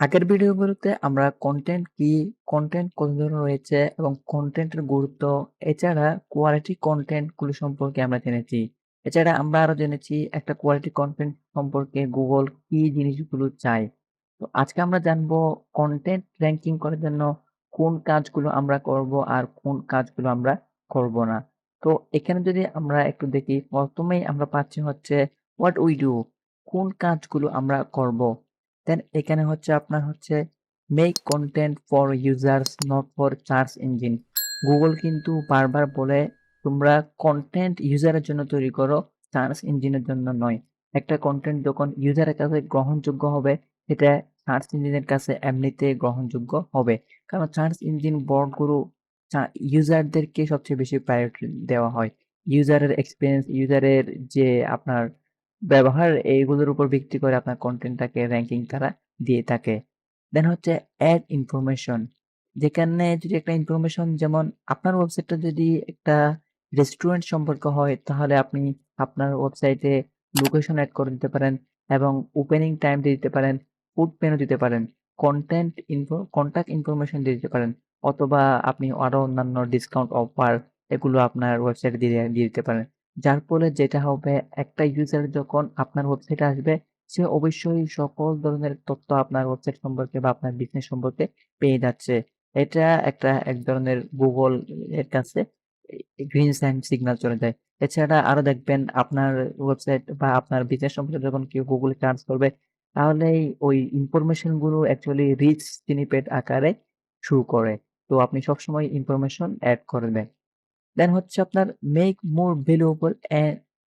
আগের ভিডিওগুলোতে আমরা কনটেন্ট কি, কনটেন্ট কত ধরনের রয়েছে এবং কনটেন্টের গুরুত্ব, এছাড়া কোয়ালিটি কনটেন্ট গুলো সম্পর্কে আমরা জেনেছি। এছাড়া আমরা আরো জেনেছি একটা কোয়ালিটি কনটেন্ট সম্পর্কে Google কি জিনিসগুলো চায়। তো আজকে আমরা জানবো কনটেন্ট র‍্যাংকিং করার জন্য কোন কাজগুলো আমরা করব আর কোন কাজগুলো আমরা করব না। তো এখানে যদি আমরা একটু দেখি, ১ম এই আমরা পাচ্ছি হচ্ছে হোয়াট উই ডু, কোন কাজগুলো আমরা করব। দেন এখানে হচ্ছে আপনার হচ্ছে make content for users not for search engine. Google কিন্তু বারবার বলে তোমরা কনটেন্ট ইউজারের জন্য তৈরি করো, সার্চ ইঞ্জিনের জন্য নয়। একটা কনটেন্ট যখন ইউজারের কাছে গ্রহণযোগ্য হবে, সেটা সার্চ ইঞ্জিনের কাছে এমনিতে গ্রহণযোগ্য হবে। কারণ সার্চ ইঞ্জিন বোর্ডগুলো চা ইউজারদেরকে সবচেয়ে বেশি প্রায়োরিটি দেওয়া হয়। ইউজারের এক্সপেরিয়েন্স, ইউজারের যে আপনার ব্যবহার, এইগুলোর উপর ভিত্তি করে আপনার কনটেন্টটাকে র‍্যাংকিং তারা দিয়ে থাকে। দেন হচ্ছে এড ইনফরমেশন। যেখানে যদি একটা ইনফরমেশন, যেমন আপনার ওয়েবসাইটটা যদি একটা রেস্টুরেন্ট সম্পর্কে হয়, তাহলে আপনি আপনার ওয়েবসাইটে লোকেশন এড করে দিতে পারেন এবং ওপেনিং টাইম দিয়ে দিতে পারেন, ফুড মেনু দিতে পারেন, কনট্যাক্ট ইনফরমেশন দিয়ে দিতে পারেন, অথবা আপনি আরো অন্যান্য ডিসকাউন্ট অফার এগুলো আপনার ওয়েবসাইটে দিয়ে দিতে পারেন। যার ফলে যেটা হবে, একটা ইউজার যখন আপনার ওয়েবসাইটে আসবে, সে অবশ্যই সকল ধরনের তথ্য আপনার ওয়েবসাইট সম্পর্কে বা আপনার বিজনেস সম্পর্কে পেয়ে যাচ্ছে। এটা একটা এক ধরনের Google এর কাছে গ্রিন সাইন সিগন্যাল চলে যায়। এছাড়া আরো দেখবেন আপনার ওয়েবসাইট বা আপনার বিজনেস সম্পর্কে যখন কেউ Google এ সার্চ করবে, তাহলেই ওই ইনফরমেশন গুলো অ্যাকচুয়ালি রিচ স্নিপেট আকারে শো করে। তো আপনি সবসময় ইনফরমেশন এড করবেন। দেন হচ্ছে আপনার মেক মোর ভ্যালুয়েবল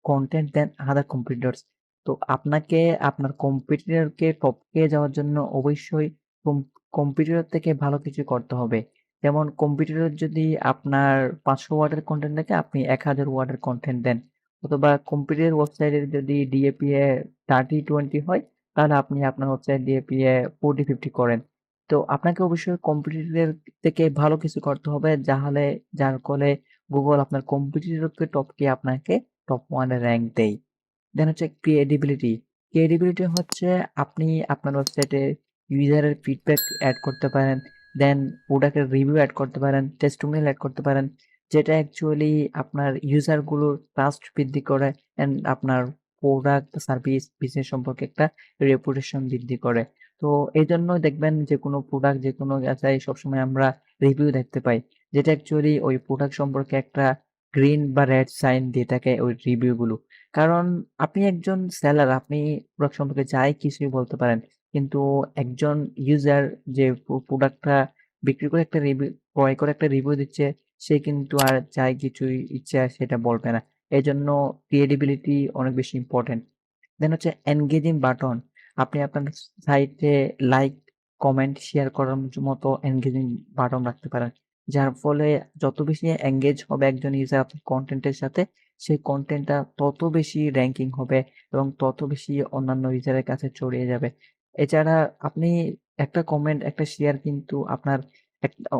কনটেন্ট দেন আদার কম্পিটিটরস। তো আপনাকে আপনার কম্পিটিটরকে টপকে যাওয়ার জন্য অবশ্যই কম কম্পিটিটর থেকে ভালো কিছু করতে হবে। যেমন কম্পিটিটর যদি আপনার ৫০০ ওয়ার্ডের কনটেন্ট দেখে আপনি ১০০০ ওয়ার্ডের কনটেন্ট দেন। অথবা কম্পিটিটর ওয়েবসাইটের যদি ডিএপিএ 30-20 হয়, তাহলে আপনি আপনার ওয়েবসাইট ডিএপিএ 40-50 করেন। তো আপনাকে অবশ্যই কম্পিটিটরের থেকে ভালো কিছু করতে হবে, যার ফলে Google আপনার কম্পিটিটরকে টপকে আপনাকে টপ 1 এ র‍্যাংক দেয়। দেন হচ্ছে ক্রেডিবিলিটি। ক্রেডিবিলিটি হচ্ছে আপনি আপনার ওয়েবসাইটে ইউজারের ফিডব্যাক এড করতে পারেন। দেন প্রোডাক্টের রিভিউ এড করতে পারেন, টেস্টিমোনিয়াল এড করতে পারেন। যেটা অ্যাকচুয়ালি আপনার ইউজারগুলোর ট্রাস্ট বৃদ্ধি করে অ্যান্ড আপনার প্রোডাক্ট, সার্ভিস, বিজনেস সম্পর্কে একটা রেপুটেশন বৃদ্ধি করে। তো এজন্য দেখবেন যেকোনো প্রোডাক্ট, যেকোনো জায়গায় সবসময় আমরা রিভিউ দেখতে পাই। যেটা অ্যাকচুয়ালি ওই প্রোডাক্ট সম্পর্কে একটা গ্রিন বা রেড সাইন দিয়ে থাকে ওই রিভিউ গুলো। কারণ আপনি একজন সেলার, আপনি প্রোডাক্ট সম্পর্কে যাই কিছুই বলতে পারেন। কিন্তু একজন ইউজার যে প্রোডাক্টটা বিক্রি করে একটা রিভিউ, ক্রয় করে একটা রিভিউ দিচ্ছে, সে কিন্তু আর যাই কিছুই ইচ্ছা সেটা বলবে না। এজন্য ক্রেডিবিলিটি অনেক বেশি ইম্পোর্টেন্ট। দেন হচ্ছে এনগেজিং বাটন। আপনি আপনার সাইটে লাইক, কমেন্ট, শেয়ার করার মতো এনগেজিং বাটন রাখতে পারেন। যার ফলে যত বেশি এনগেজ হবে একজন ইউজার আপনার কনটেন্টের সাথে, সেই কনটেন্টটা তত বেশি র‍্যাংকিং হবে এবং তত বেশি অন্যান্য ইউজারের কাছে ছড়িয়ে যাবে। এছাড়া আপনি একটা কমেন্ট, একটা শেয়ার কিন্তু আপনার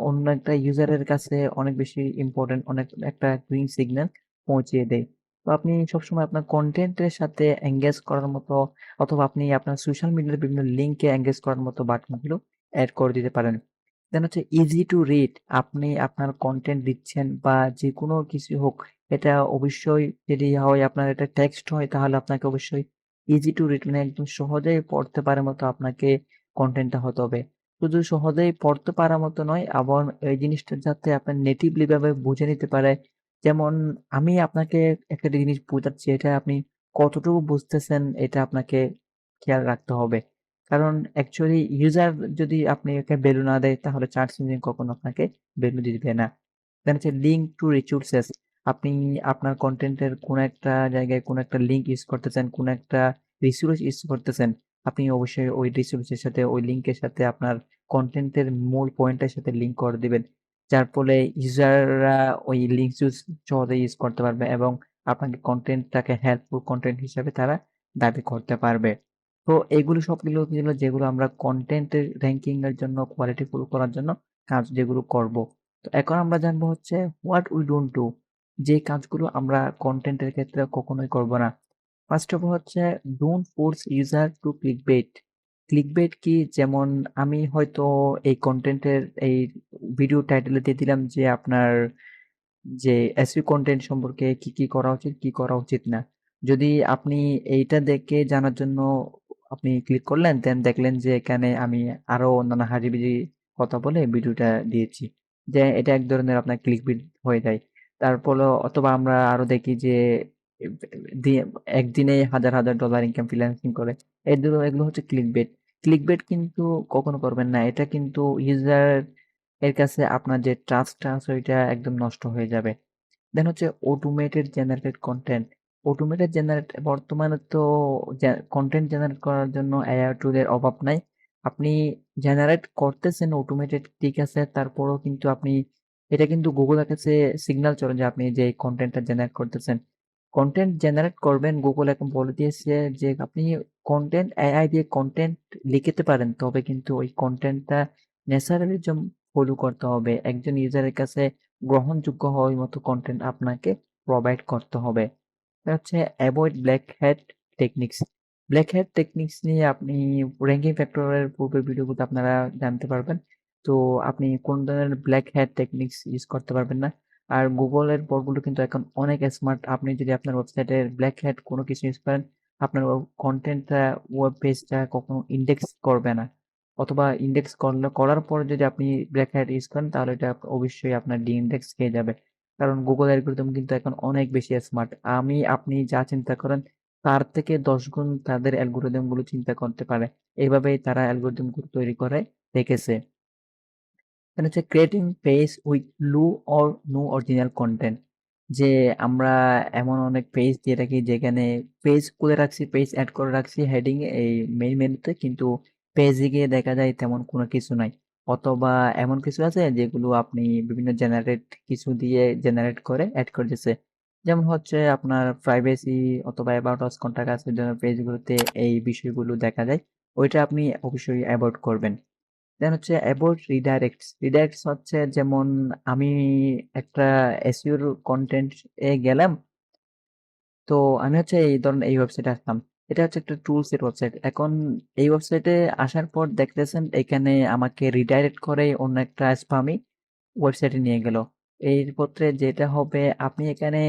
অন্য একটা ইউজারের কাছে অনেক বেশি ইম্পোর্টেন্ট, অনেক একটা গ্রিন সিগন্যাল পৌঁছিয়ে দেয়। তো আপনি সবসময় আপনার কনটেন্টের সাথে এনগেজ করার মতো, অথবা আপনি আপনার সোশ্যাল মিডিয়ার বিভিন্ন লিঙ্কে এনগেজ করার মতো বাটনগুলো এড করে দিতে পারেন। দেন হচ্ছে ইজি টু রিড। আপনি আপনার কনটেন্ট দিচ্ছেন বা যেকোনো কিছু হোক, এটা অবশ্যই যদি হয় আপনার এটা টেক্সট হয়, তাহলে আপনাকে অবশ্যই ইজি টু রিড মানে একদম সহজেই পড়তে পারার মতো আপনাকে কনটেন্টটা হতে হবে। শুধু সহজেই পড়তে পারার মতো নয়, আবার এই জিনিসটা যাতে আপনার নেটিভলি ভাবে বুঝে নিতে পারে। যেমন আমি আপনাকে একটা জিনিস বোঝাচ্ছি, এটা আপনি কতটুকু বুঝতেছেন এটা আপনাকে খেয়াল রাখতে হবে। কারণ অ্যাকচুয়ালি ইউজার যদি আপনি ওকে ভ্যালু না দেয়, তাহলে সার্চ ইঞ্জিন কখনো আপনাকে ভ্যালু দিবে না। দেন হচ্ছে লিঙ্ক টু রিসোর্সেস। আপনি আপনার কনটেন্টের কোনো একটা জায়গায় কোনো একটা লিঙ্ক ইউজ করতেছেন, কোনো একটা রিসোর্স ইউজ করতেছেন। আপনি অবশ্যই ওই রিসোর্সের সাথে, ওই লিঙ্কের সাথে আপনার কনটেন্টের মূল পয়েন্টের সাথে লিঙ্ক করে দিবেন। যার ফলে ইউজাররা ওই লিঙ্ক সহজেই ইউজ করতে পারবে এবং আপনাকে কনটেন্টটাকে হেল্পফুল কনটেন্ট হিসেবে তারা দাবি করতে পারবে। তো এগুলো সবগুলো ছিল যেগুলো আমরা কনটেন্টের র‍্যাংকিং এর জন্য, কোয়ালিটিফুল করার জন্য কাজ যেগুলো করব। তো এখন আমরা জানবো হচ্ছে হোয়াট উই ডোন্ট ডু, যে কাজগুলো আমরা কনটেন্টের ক্ষেত্রে কখনোই করব না। ফার্স্ট অফ অল হচ্ছে don't force user to clickbait. Clickbait কি? যেমন আমি হয়তো এই কনটেন্টের এই ভিডিও টাইটেলে দিয়ে দিলাম যে আপনার যে এসইও কনটেন্ট সম্পর্কে কি করা উচিত, কি করা উচিত না। যদি আপনি এইটা দেখে জানার জন্য আপনি ক্লিক করলেন, দেন দেখলেন যে এখানে আমি আরো অন্যান্য হাজিবিজি কথা বলে ভিডিওটা দিয়েছি। যে এটা এক ধরনের আপনার ক্লিকবেট হয়ে যায়। তারপরেও অথবা আমরা আরো দেখি যে এ দিয়ে একদিনে হাজার ডলার ইনকাম ফ্রিল্যান্সিং করে। এগুলো হচ্ছে ক্লিকবেট। ক্লিকবেট কিন্তু কখনো করবেন না। এটা কিন্তু ইউজার এর কাছে আপনার যে ট্রাস্টটা আছে ওইটা একদম নষ্ট হয়ে যাবে। দেন হচ্ছে automated generated content. Automated generate বর্তমানে তো কনটেন্ট জেনারেট করার জন্য এআই টুলের অভাব নাই। আপনি জেনারেট করতেছেন অটোমেটেড ঠিক আছে, তারপরেও কিন্তু আপনি এটা কিন্তু গুগলের কাছে সিগন্যাল চলে যে আপনি যে কনটেন্টটা জেনারেট করতেছেন। কনটেন্ট জেনারেট করবেন গুগল এখন বলে দিয়েছে যে আপনি কনটেন্ট এআই দিয়ে কনটেন্ট লিখতে পারেন, তবে কিন্তু ওই কনটেন্টটা ন্যাচারালিজম ফলো করতে হবে। একজন ইউজারের কাছে গ্রহণযোগ্য হওয়ার মতো কনটেন্ট আপনাকে প্রোভাইড করতে হবে। এটা হচ্ছে avoid black hat techniques. Black hat techniques নিয়ে আপনি র্যাঙ্কিং ফ্যাক্টরের পূর্বের ভিডিওগুলো আপনারা জানতে পারবেন। তো আপনি কোন ধরনের ব্ল্যাক হ্যাট টেকনিকস ইউজ করতে পারবেন না। আর গুগলের বটগুলো কিন্তু এখন অনেক স্মার্ট। আপনি যদি আপনার ওয়েবসাইটের ব্ল্যাক হ্যাট কোনো কিছু ইউজ করেন, আপনার কনটেন্টটা ওয়েব পেজটা কখনো ইন্ডেক্স করবে না। অথবা ইন্ডেক্স করার পরে যদি আপনি ব্ল্যাক হ্যাট ইউজ করেন তাহলে এটা অবশ্যই আপনার ডি-ইনডেক্স খেয়ে যাবে। কারণ গুগল অ্যালগরিদম কিন্তু এখন অনেক বেশি স্মার্ট। আপনি যা চিন্তা করেন তার থেকে ১০ গুণ তাদের অ্যালগরিদম গুলো চিন্তা করতে পারে। এভাবেই তারা অ্যালগরিদম গুলো তৈরি করে রেখেছে। মানে হচ্ছে creating page with low or no original content. যে আমরা এমন অনেক পেজ দিয়ে রাখি যেখানে পেজ খুলে রাখছি, পেজ এড করে রাখছি হেডিং এ এই মেইন মেনুতে, কিন্তু পেজে গিয়ে দেখা যায় তেমন কোনো কিছু নাই। অথবা এমন কিছু আছে যেগুলো আপনি বিভিন্ন জেনারেট কিছু দিয়ে জেনারেট করে এড করে দিছে। যেমন হচ্ছে আপনার প্রাইভেসি অথবা অ্যাবাউট আস কন্টাক্ট আস এর জন্য পেজগুলোতে এই বিষয়গুলো দেখা যায়। ওইটা আপনি অবশ্যই এভয়েড করবেন। দেন হচ্ছে অ্যাভয়েড রিডাইরেক্টস। রিডাইরেক্টস হচ্ছে যেমন আমি একটা এসইও কনটেন্ট এ গেলাম। তো আমি হচ্ছে এই ধরুন এই ওয়েবসাইটে আসলাম। এটা হচ্ছে একটা টুলস এর ওয়েবসাইট। এখন এই ওয়েবসাইটে আসার পর দেখতেছেন এখানে আমাকে রিডাইরেক্ট করে অন্য একটা স্পামি ওয়েবসাইটে নিয়ে গেল। এর ক্ষেত্রে যেটা হবে আপনি এখানে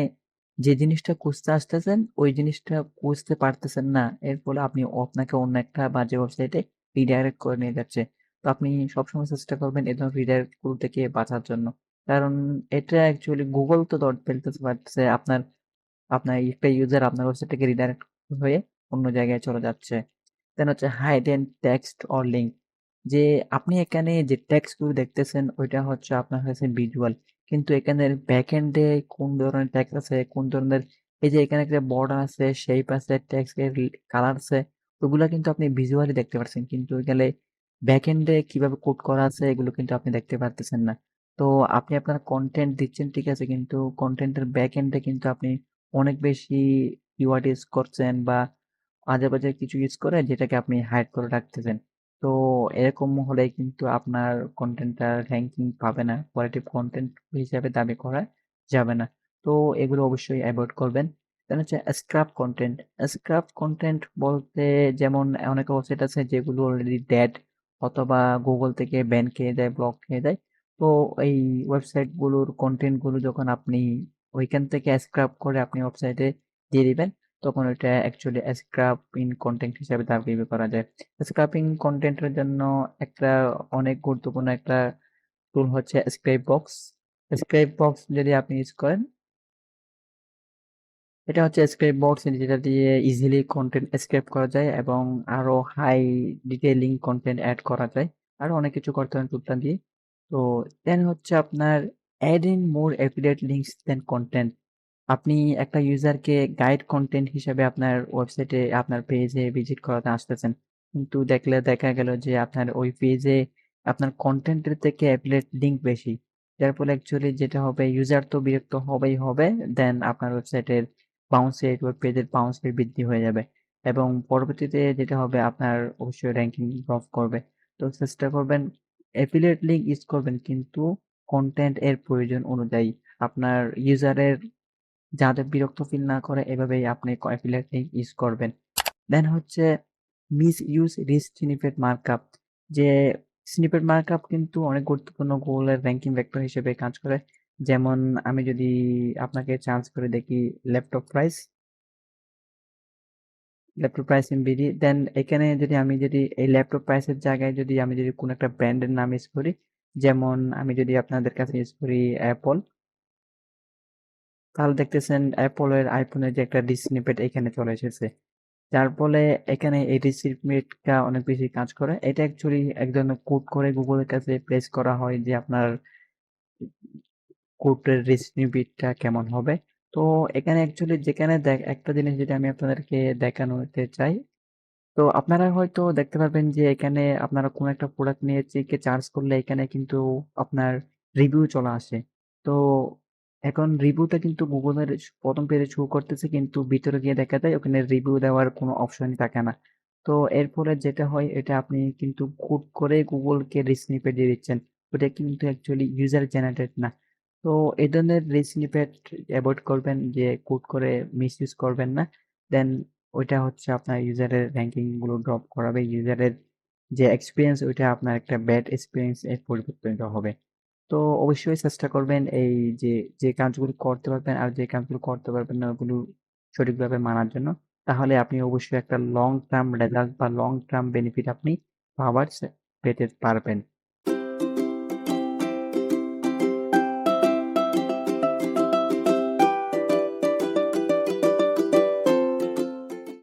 যে জিনিসটা খুঁজতে আসতেছেন ওই জিনিসটা খুঁজতে পারতেছেন না। এর ফলে আপনাকে অন্য একটা বাজে ওয়েবসাইটে রিডাইরেক্ট করে নিয়ে যাচ্ছে। তো আপনি সবসময় চেষ্টা করবেন এ ধরনের রিডাইরেক্ট গুলো থেকে বাঁচার জন্য। কারণ এটা অ্যাকচুয়ালি গুগল তো ধরে ফেলতে পারতেছে আপনার আপনার একটা ইউজার আপনার ওয়েবসাইট থেকে রিডাইরেক্ট হয়ে অন্য জায়গায় চলে যাচ্ছে। দেন হচ্ছে হাইডেন টেক্সট অর লিঙ্ক। যে আপনি এখানে যে টেক্সট গুলো দেখতেছেন ওইটা হচ্ছে আপনার কাছে ভিজুয়াল। কিন্তু এখানের ব্যাকএন্ডে কোন ধরনের টেক্সট আছে, কোন ধরনের এই যে এখানে একটা বর্ডার আছে, শেপ আছে, টেক্সট এর কালার আছে, ওগুলা কিন্তু আপনি ভিজুয়ালি দেখতে পারছেন। কিন্তু এখানে ব্যাকএন্ডে কিভাবে কোড করা আছে এগুলো কিন্তু আপনি দেখতে পারতেছেন না। তো আপনি আপনার কনটেন্ট দিচ্ছেন ঠিক আছে, কিন্তু কনটেন্টের ব্যাকএন্ডে কিন্তু আপনি অনেক বেশি কিওয়ার্ড ইউজ করছেন বা আজেবাজে কিছু ইউজ করে যেটাকে আপনি হাইড করে রাখতেছেন। তো এরকম হলে কিন্তু আপনার কনটেন্টটা র‍্যাংকিং পাবে না। কোয়ালিটিভ কনটেন্ট হিসেবে দাবি করা যাবে না। তো এগুলো অবশ্যই এভয়েড করবেন। দেন হচ্ছে স্ক্রাপ কনটেন্ট। স্ক্রাপ কনটেন্ট বলতে যেমন অনেক ওয়েবসাইট আছে যেগুলো অলরেডি ডেড অথবা গুগল থেকে ব্যান খেয়ে যায়, ব্লক খেয়ে যায়। তো এই ওয়েবসাইট গুলোর কনটেন্ট গুলো যখন আপনি ওইখান থেকে স্ক্রাপ করে আপনি ওয়েবসাইটে দিয়ে দিবেন, তখন ওইটা অ্যাকচুয়ালি স্ক্রাপিং কনটেন্ট হিসেবে দাবি করা যায়। স্ক্রাপিং কনটেন্টের জন্য একটা অনেক গুরুত্বপূর্ণ একটা টুল হচ্ছে স্ক্রেপ বক্স। স্ক্রেপ বক্স যদি আপনি ইউজ করেন, এটা হচ্ছে স্ক্রেপ বক্স যেটা দিয়ে ইজিলি কনটেন্ট স্ক্রেপ করা যায় এবং আরো হাই ডিটেইলিং কনটেন্ট এড করা যায়। আরো অনেক কিছু করতে পারেন টুলটা দিয়ে। তো দেন হচ্ছে আপনার অ্যাডিং মোর অ্যাফিলিয়েট লিঙ্কস দেন কনটেন্ট। আপনি একটা ইউজারকে গাইড কনটেন্ট হিসেবে আপনার ওয়েবসাইটে আপনার পেজে ভিজিট করাতে আসতেছেন। কিন্তু দেখা গেল যে আপনার ওই পেজে আপনার কনটেন্টের থেকে অ্যাফিলিয়েট লিঙ্ক বেশি। যার ফলে অ্যাকচুয়ালি যেটা হবে ইউজার তো বিরক্ত হবেই হবে। দেন আপনার ওয়েবসাইটের বাউন্স রেট, ওয়েব পেজের বাউন্স রেট বৃদ্ধি হয়ে যাবে। এবং পরবর্তীতে যেটা হবে আপনার অবশ্যই র‍্যাংকিং ড্রপ করবে। তো চেষ্টা করবেন অ্যাফিলিয়েট লিঙ্ক ইউজ করবেন কিন্তু কনটেন্ট এর প্রয়োজন অনুযায়ী। আপনার ইউজারের যাতে বিরক্ত ফিল না করে এভাবেই আপনি অ্যাফিলিয়েট লিঙ্ক ইউজ করবেন। দেন হচ্ছে মিসইউজ রিচ স্নিপেট মার্কআপ, যে স্নিপেট মার্কআপ কিন্তু অনেক গুরুত্বপূর্ণ গুগলের র্যাঙ্কিং ভেক্টর হিসেবে কাজ করে। যেমন আমি যদি আপনাকে চার্জ করে দেখি ল্যাপটপ প্রাইস ইন বিডি, দেন এখানে যদি এই ল্যাপটপ প্রাইসের জায়গায় আমি যদি কোনো একটা ব্র্যান্ডের নাম ইউজ করি, যেমন আমি যদি আপনাদের কাছে ইউজ করি অ্যাপল, তাহলে দেখতেছেন অ্যাপলের আইফোনের যে একটা রিচ স্নিপেট এখানে চলে এসেছে। যার ফলে এখানে এই রিচ স্নিপেটটা অনেক বেশি কাজ করে। এটা অ্যাকচুয়ালি এক ধরনের কোড করে গুগলের কাছে প্লেস করা হয় যে আপনার কোডের রিচ স্নিপেটটা কেমন হবে। তো এখানে অ্যাকচুয়ালি যেখানে একটা জিনিস যদি আমি আপনাদেরকে দেখানোতে চাই, তো আপনারা হয়তো দেখতে পারবেন যে এখানে আপনারা কোনো একটা প্রোডাক্ট নিয়ে চেকে সার্চ করলে এখানে কিন্তু আপনার রিভিউ চলে আসে। তো এখন রিভিউটা কিন্তু গুগলের ১ম পেজে শো করতেছে, কিন্তু ভিতরে গিয়ে দেখা যায় ওখানে রিভিউ দেওয়ার কোনো অপশনই থাকে না। তো এর ফলে যেটা হয়, এটা আপনি কিন্তু হুট করে গুগলকে রিচ স্নিপেট দিয়ে দিচ্ছেন। ওটা কিন্তু অ্যাকচুয়ালি ইউজার জেনারেটেড না। তো এই ধরনের রিচ স্নিপেট এভয়েড করবেন, যে হুট করে মিসইউজ করবেন না। দেন ওইটা হচ্ছে আপনার ইউজারের র‍্যাঙ্কিং গুলো ড্রপ করাবে। ইউজারের যে এক্সপেরিয়েন্স, ওইটা আপনার একটা ব্যাড এক্সপেরিয়েন্স এ পরিবর্তিত হবে। তো অবশ্যই চেষ্টা করবেন এই যে, যে কাজগুলো করতে পারবেন আর যে কাজগুলো করতে পারবেন না ওগুলো সঠিকভাবে মানার জন্য। তাহলে আপনি অবশ্যই একটা লং টার্ম রেজাল্ট বা লং টার্ম বেনিফিট আপনি পাওয়ার পেতে পারবেন।